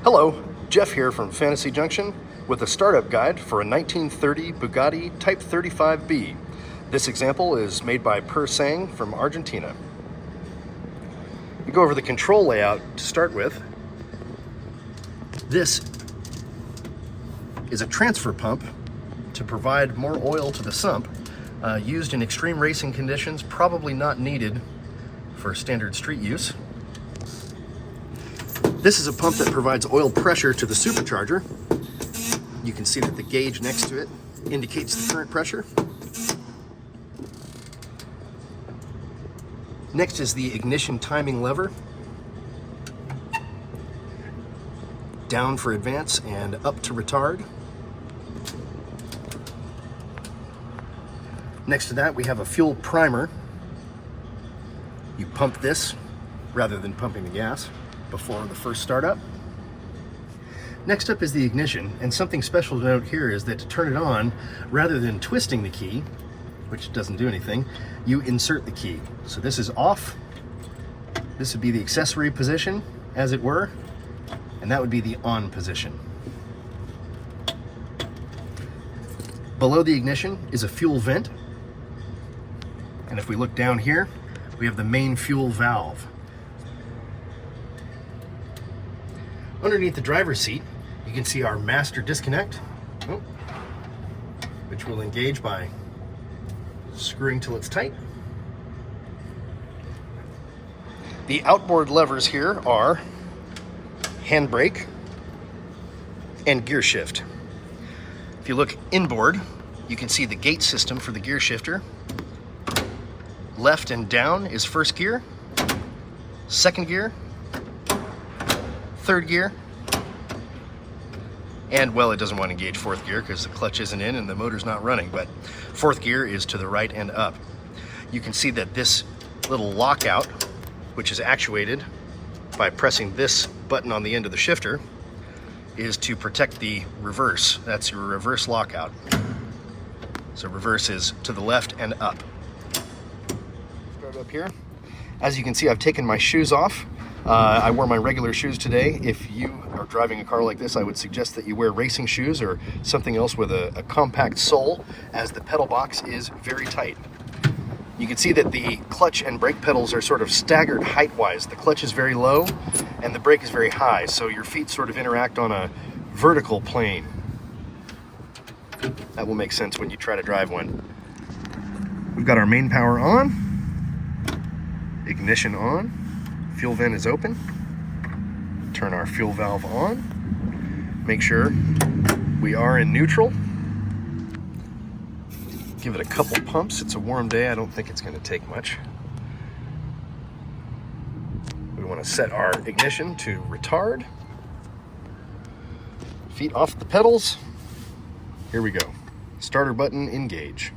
Hello, Jeff here from Fantasy Junction with a startup guide for a 1930 Bugatti Type 35B. This example is made by Pur Sang from Argentina. We go over the control layout to start with. This is a transfer pump to provide more oil to the sump, used in extreme racing conditions, probably not needed for standard street use. This is a pump that provides oil pressure to the supercharger. You can see that the gauge next to it indicates the current pressure. Next is the ignition timing lever. Down for advance and up to retard. Next to that, we have a fuel primer. You pump this rather than pumping the gas before the first startup. Next up is the ignition, and something special to note here is that to turn it on, rather than twisting the key, which doesn't do anything, you insert the key. So this is off. This would be the accessory position, as it were, and that would be the on position. Below the ignition is a fuel vent, and if we look down here, we have the main fuel valve. Underneath the driver's seat, you can see our master disconnect, which will engage by screwing till it's tight. The outboard levers here are handbrake and gear shift. If you look inboard, you can see the gate system for the gear shifter. Left and down is first gear, second gear, third gear, and well, it doesn't want to engage fourth gear because the clutch isn't in and the motor's not running, but fourth gear is to the right and up. You can see that this little lockout, which is actuated by pressing this button on the end of the shifter, is to protect the reverse. That's your reverse lockout. So reverse is to the left and up. Start up here. As you can see, I've taken my shoes off. I wore my regular shoes today. If you are driving a car like this, I would suggest that you wear racing shoes or something else with a compact sole, as the pedal box is very tight. You can see that the clutch and brake pedals are sort of staggered height-wise. The clutch is very low and the brake is very high, so your feet sort of interact on a vertical plane. That will make sense when you try to drive one. We've got our main power on, ignition on, fuel vent is open. Turn our fuel valve on. Make sure we are in neutral. Give it a couple pumps. It's a warm day. I don't think it's going to take much. We want to set our ignition to retard. Feet off the pedals. Here we go. Starter button, engage.